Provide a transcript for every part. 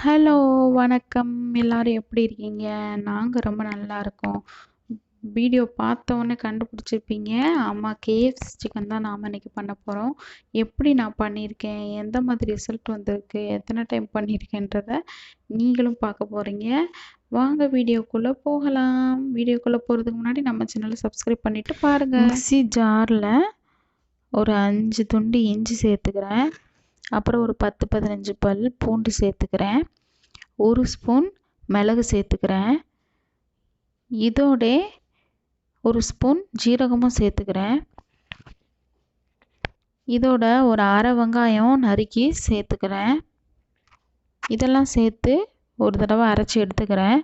Hello வணக்கம். எல்லாரும் எப்படி இருக்கீங்க? நாங்க ரொம்ப நல்லா இருக்கோம். வீடியோ பார்த்தோன்னே கண்டுபிடிச்சிருப்பீங்க. ஆமா, KFC சிக்கன் தான் நாம இன்னைக்கு பண்ண போறோம். எப்படி நான் பண்ணியிருக்கேன், எந்த மாதிரி ரிசல்ட் வந்திருக்கு, எத்தனை டைம் பண்ணியிருக்கேன்றத நீங்களும் பார்க்க போறீங்க. வாங்க வீடியோக்குள்ள போகலாம். வீடியோக்குள்ள போறதுக்கு முன்னாடி நம்ம சேனலை சப்ஸ்கிரைப் பண்ணிட்டு பாருங்க. மிக்ஸி ஜாரில் ஒரு 5 துண்டு இஞ்சி சேர்த்துக்கிறேன். அப்புறம் ஒரு 10-15 பல் பூண்டு சேர்த்துக்கிறேன். 1 ஸ்பூன் மிளகு சேர்த்துக்கிறேன். இதோட 1 ஸ்பூன் ஜீரகமும் சேர்த்துக்கிறேன். இதோட ஒரு அரை வெங்காயம் நறுக்கி சேர்த்துக்கிறேன். இதெல்லாம் சேர்த்து ஒரு தடவை அரைச்சி எடுத்துக்கிறேன்.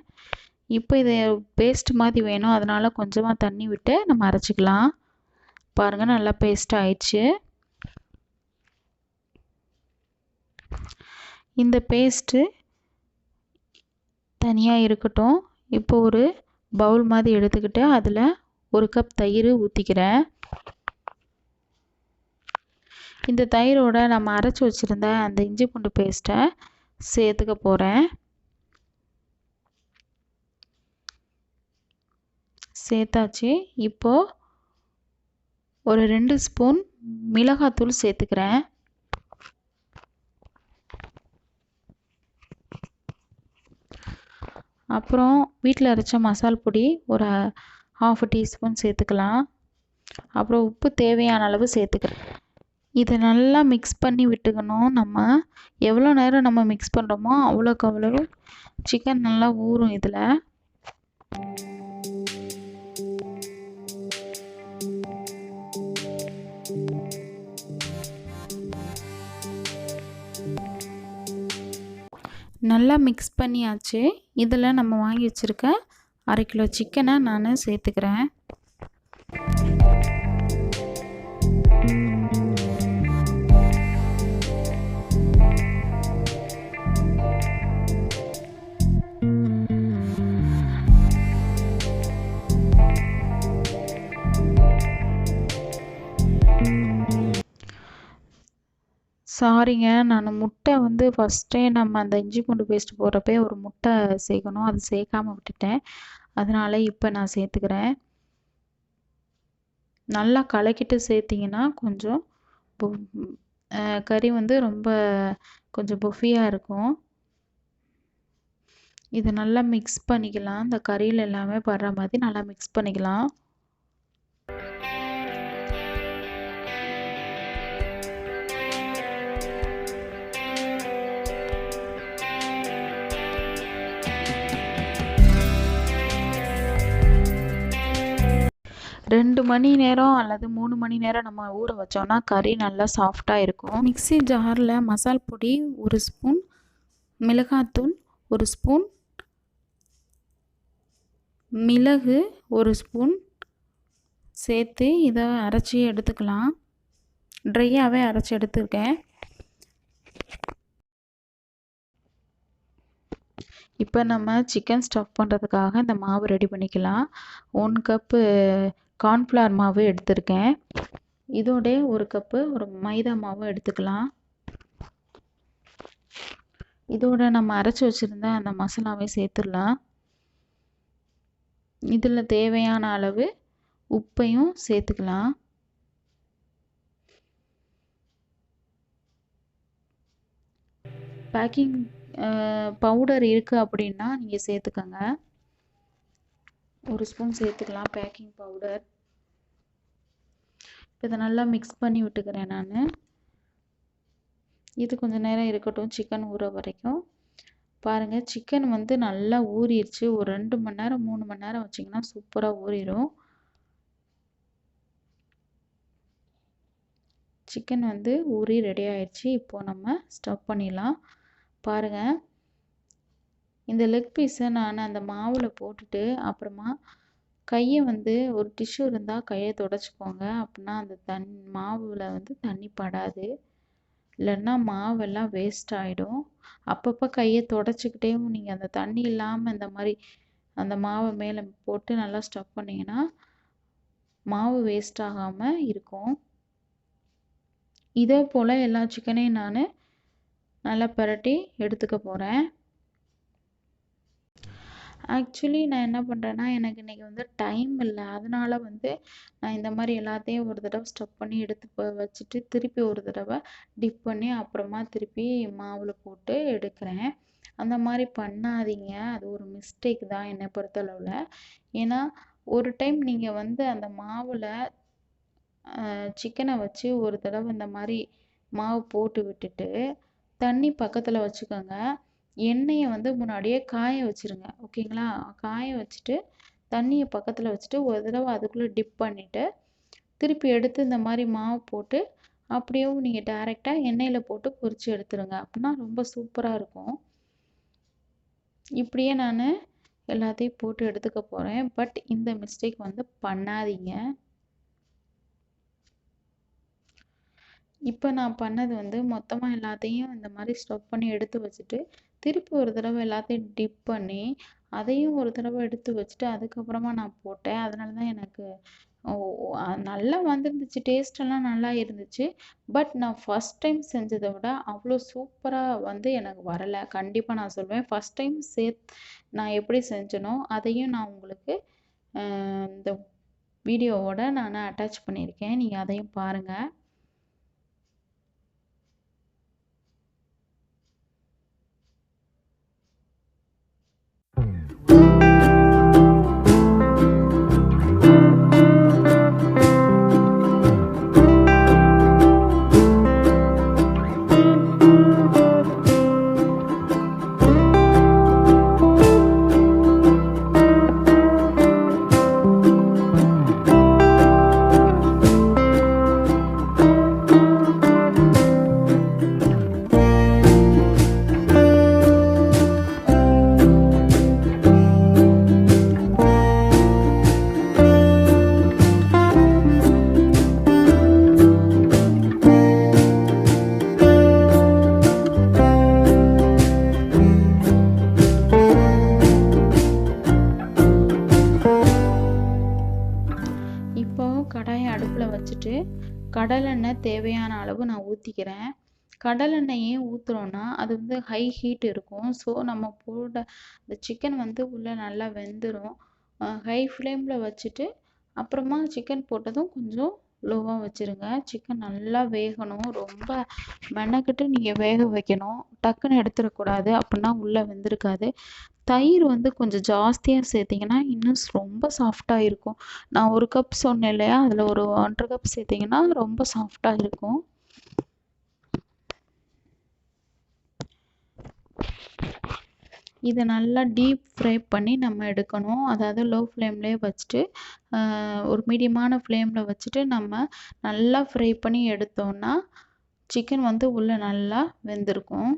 இப்போ இது பேஸ்ட் மாதிரி வேணும், அதனால் கொஞ்சமாக தண்ணி விட்டு நம்ம அரைச்சிக்கலாம். பாருங்கள், நல்லா பேஸ்ட் ஆயிடுச்சு. இந்த பேஸ்ட்டு தனியாக இருக்கட்டும். இப்போ ஒரு பவுல் மாதிரி எடுத்துக்கிட்டு அதில் 1 கப் தயிர் ஊற்றிக்கிறேன். இந்த தயிரோட நம்ம அரைச்சி வச்சுருந்த அந்த இஞ்சி பூண்டு பேஸ்ட்டை சேர்த்துக்க போகிறேன். சேர்த்தாச்சு. இப்போது ஒரு 2 ஸ்பூன் மிளகாத்தூள் சேர்த்துக்கிறேன். அப்புறம் வீட்டில் அரைச்ச மசால் பொடி ஒரு 1/2 டீஸ்பூன் சேர்த்துக்கலாம். அப்புறம் உப்பு தேவையான அளவு சேர்த்துக்கிறேன். இதை நல்லா மிக்ஸ் பண்ணி விட்டுக்கணும். நம்ம எவ்வளோ நேரம் நம்ம மிக்ஸ் பண்ணுறோமோ அவ்வளோக்கு அவ்வளோ சிக்கன் நல்லா ஊறும். இதில் நல்லா மிக்ஸ் பண்ணியாச்சு. இதில் நம்ம வாங்கி வச்சுருக்க 1/2 கிலோ சிக்கனை நான் சேர்த்துக்கிறேன். சாரிங்க, நான் முட்டை ஃபஸ்ட்டே நம்ம அந்த இஞ்சி பூண்டு பேஸ்ட் போடுறப்பே ஒரு முட்டை சேர்க்கணும், அது சேர்க்காமல் விட்டுட்டேன். அதனால் இப்போ நான் சேர்த்துக்கிறேன். நல்லா கலக்கிட்டு சேர்த்திங்கன்னா கொஞ்சம் கறி ரொம்ப கொஞ்சம் புஃபியாக இருக்கும். இதை நல்லா மிக்ஸ் பண்ணிக்கலாம். இந்த கறியில் எல்லாமே படுற மாதிரி நல்லா மிக்ஸ் பண்ணிக்கலாம். ரெண்டு மணி நேரம் அல்லது 3 மணி நேரம் நம்ம ஊற வச்சோம்னா கறி நல்லா சாஃப்டாக இருக்கும். மிக்ஸி ஜாரில் மசால் பொடி 1 ஸ்பூன், மிளகாத்தூள் 1 ஸ்பூன், மிளகு 1 ஸ்பூன் சேர்த்து இதை அரைச்சி எடுத்துக்கலாம். ட்ரையாகவே அரைச்சி எடுத்துருக்கேன். இப்போ நம்ம சிக்கன் ஸ்டஃப் பண்ணுறதுக்காக இந்த மாவு ரெடி பண்ணிக்கலாம். 1 கப்பு கார்ன்ஃப்ளவர் மாவு எடுத்திருக்கேன். இதோட 1 கப்பு ஒரு மைதா மாவு எடுத்துக்கலாம். இதோட நம்ம அரைச்சி வச்சுருந்த அந்த மசாலாவை சேர்த்துடலாம். இதில் தேவையான அளவு உப்பையும் சேர்த்துக்கலாம். பேக்கிங் பவுடர் இருக்குது அப்படின்னா நீங்கள் சேர்த்துக்கோங்க. 1 ஸ்பூன் சேர்த்துக்கலாம் பேக்கிங் பவுடர். இதை நல்லா மிக்ஸ் பண்ணி விட்டுக்கிறேன் நான். இது கொஞ்சம் நேரம் இருக்கட்டும், சிக்கன் ஊற வரைக்கும். பாருங்கள், சிக்கன் நல்லா ஊறிடுச்சு. ஒரு 2 மணி நேரம் 3 மணி நேரம் வச்சிங்கன்னா சூப்பராக ஊறிடும். சிக்கன் ஊறி ரெடி ஆயிடுச்சு. இப்போது நம்ம ஸ்டவ் பண்ணிடலாம். பாருங்கள், இந்த லெக் பீஸை நான் அந்த மாவில் போட்டுட்டு அப்புறமா கையை ஒரு டிஷ்யூ இருந்தால் கையை துடைச்சிக்கோங்க. அப்படின்னா அந்த மாவில் தண்ணி படாது, இல்லைன்னா மாவெல்லாம் வேஸ்ட் ஆகிடும். அப்பப்போ கையை துடைச்சிக்கிட்டேவும் நீங்கள் அந்த தண்ணி இல்லாமல் இந்த மாதிரி அந்த மாவை மேலே போட்டு நல்லா ஸ்டஃப் பண்ணிங்கன்னா மாவு வேஸ்ட் ஆகாமல் இருக்கும். இதே போல் எல்லா சிக்கனையும் நான் நல்லா பிரட்டி எடுத்துக்க போகிறேன். ஆக்சுவலி நான் என்ன பண்ணுறேன்னா, எனக்கு இன்றைக்கி வந்து டைம் இல்லை. அதனால வந்து நான் இந்த மாதிரி எல்லாத்தையும் ஒரு தடவை ஸ்டஃப் பண்ணி எடுத்து வச்சுட்டு திருப்பி ஒரு தடவை டிப் பண்ணி அப்புறமா திருப்பி மாவில் போட்டு எடுக்கிறேன். அந்த மாதிரி பண்ணாதீங்க. அது ஒரு மிஸ்டேக் தான் என்னை பொறுத்தளவில். ஏன்னா ஒரு டைம் நீங்கள் வந்து அந்த மாவில் சிக்கனை வச்சு ஒரு தடவை இந்த மாதிரி மாவு போட்டு விட்டுட்டு தண்ணி பக்கத்தில் வச்சுக்கோங்க. எண்ணெயை வந்து முன்னாடியே காய வச்சுருங்க. ஓகேங்களா? காய வச்சுட்டு தண்ணியை பக்கத்தில் வச்சுட்டு ஒரு தடவை அதுக்குள்ளே டிப் பண்ணிவிட்டு திருப்பி எடுத்து இந்த மாதிரி மாவு போட்டு அப்படியும் நீங்கள் டைரெக்டாக எண்ணெயில் போட்டு பொரித்து எடுத்துருங்க. அப்படின்னா ரொம்ப சூப்பராக இருக்கும். இப்படியே நான் எல்லாத்தையும் போட்டு எடுத்துக்க போகிறேன். பட் இந்த மிஸ்டேக் வந்து பண்ணாதீங்க. இப்போ நான் பண்ணது வந்து மொத்தமாக எல்லாத்தையும் இந்த மாதிரி ஸ்டஃப் பண்ணி எடுத்து வச்சுட்டு திருப்பி ஒரு தடவை எல்லாத்தையும் டிப் பண்ணி அதையும் ஒரு தடவை எடுத்து வச்சுட்டு அதுக்கப்புறமா நான் போட்டேன். அதனால தான் எனக்கு நல்லா வந்துருந்துச்சு. டேஸ்டெல்லாம் நல்லா இருந்துச்சு. பட் நான் ஃபஸ்ட் டைம் செஞ்சதை விட அவ்வளோ சூப்பராக வந்து எனக்கு வரலை. கண்டிப்பாக நான் சொல்வேன். ஃபஸ்ட் டைம் நான் எப்படி செஞ்சனோ அதையும் நான் உங்களுக்கு இந்த வீடியோவோட நான் அட்டாச் பண்ணியிருக்கேன். நீங்கள் அதையும் பாருங்கள். கடாயை அடுப்பில் வச்சுட்டு கடலெண்ணெய் தேவையான அளவு நான் ஊற்றிக்கிறேன். கடலெண்ணெய் ஏன் ஊற்றுறோன்னா அது வந்து ஹை ஹீட் இருக்கும். ஸோ நம்ம போட இந்த சிக்கன் வந்து உள்ளே நல்லா வெந்துடும். ஹை ஃப்ளேமில் வச்சுட்டு அப்புறமா சிக்கன் போட்டதும் கொஞ்சம் லோவாக வச்சுருங்க. சிக்கன் நல்லா வேகணும். ரொம்ப மெனக்கிட்டு நீங்கள் வேக வைக்கணும். டக்குன்னு எடுத்துடக்கூடாது. அப்படின்னா உள்ளே வெந்திருக்காது. தயிர் வந்து கொஞ்சம் ஜாஸ்தியாக சேர்த்திங்கன்னா இன்னும் ரொம்ப சாஃப்டாக இருக்கும். நான் 1 கப் சொன்னேன் இல்லையா, அதில் ஒரு 1½ கப் சேர்த்திங்கன்னா ரொம்ப சாஃப்டாக இருக்கும். இதை நல்லா டீப் ஃப்ரை பண்ணி நம்ம எடுக்கணும். அதாவது லோ ஃப்ளேம்லேயே வச்சுட்டு ஒரு மீடியமான ஃப்ளேமில் வச்சுட்டு நம்ம நல்லா ஃப்ரை பண்ணி எடுத்தோன்னா சிக்கன் வந்து உள்ளே நல்லா வெந்திருக்கும்.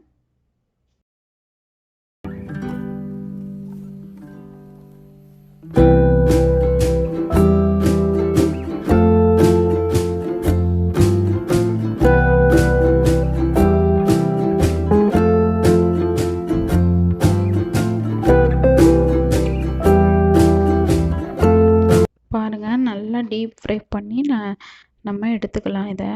பாருங்கள், நல்லா டீப் ஃப்ரை பண்ணி நம்ம எடுத்துக்கலாம் இதை.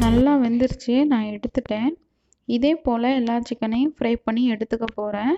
நல்லா வெந்துருச்சு. நான் எடுத்துட்டேன். இதே போல் எல்லா சிக்கனையும் ஃப்ரை பண்ணி எடுத்துக்க போகிறேன்.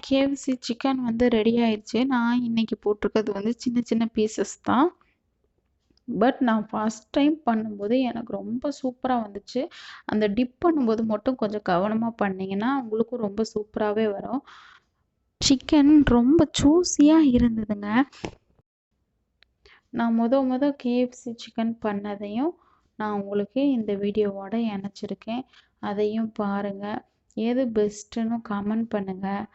கேஎஃப்சி சிக்கன் வந்து ரெடி ஆயிடுச்சு. நான் இன்னைக்கு போட்டிருக்கிறது வந்து சின்ன சின்ன பீசஸ் தான். பட் நான் ஃபர்ஸ்ட் டைம் பண்ணும்போது எனக்கு ரொம்ப சூப்பராக வந்துச்சு. அந்த டிப் பண்ணும்போது மட்டும் கொஞ்சம் கவனமாக பண்ணிங்கன்னா உங்களுக்கும் ரொம்ப சூப்பராகவே வரும். சிக்கன் ரொம்ப ஜூஸியாக இருந்ததுங்க. நான் முத கேஎஃப்சி சிக்கன் பண்ணதையும் நான் உங்களுக்கு இந்த வீடியோவோட இணைச்சிருக்கேன். அதையும் பாருங்கள். எது பெஸ்ட்டுன்னு கமெண்ட் பண்ணுங்கள்.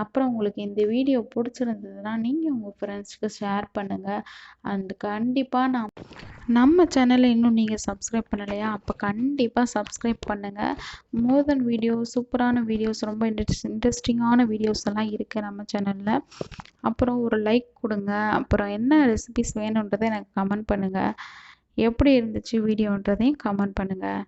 அப்புறம் உங்களுக்கு இந்த வீடியோ பிடிச்சிருந்ததுன்னா நீங்கள் உங்கள் ஃப்ரெண்ட்ஸ்க்கு ஷேர் பண்ணுங்கள். அண்ட் கண்டிப்பாக நம்ம சேனலை இன்னும் நீங்கள் சப்ஸ்கிரைப் பண்ணலையா? அப்போ கண்டிப்பாக சப்ஸ்கிரைப் பண்ணுங்கள். மோர் தென் வீடியோ சூப்பரான வீடியோஸ், ரொம்ப இன்ட்ரெஸ்டிங்கான வீடியோஸ் எல்லாம் இருக்குது நம்ம சேனலில். அப்புறம் ஒரு லைக் கொடுங்க. அப்புறம் என்ன ரெசிபிஸ் வேணுன்றதை எனக்கு கமெண்ட் பண்ணுங்கள். எப்படி இருந்துச்சு வீடியோன்றதையும் கமெண்ட் பண்ணுங்கள்.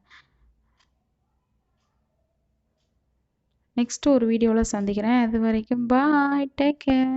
நெக்ஸ்ட் ஒரு வீடியோவில் சந்திக்கிறேன். அது வரைக்கும் பாய், டேக் கேர்.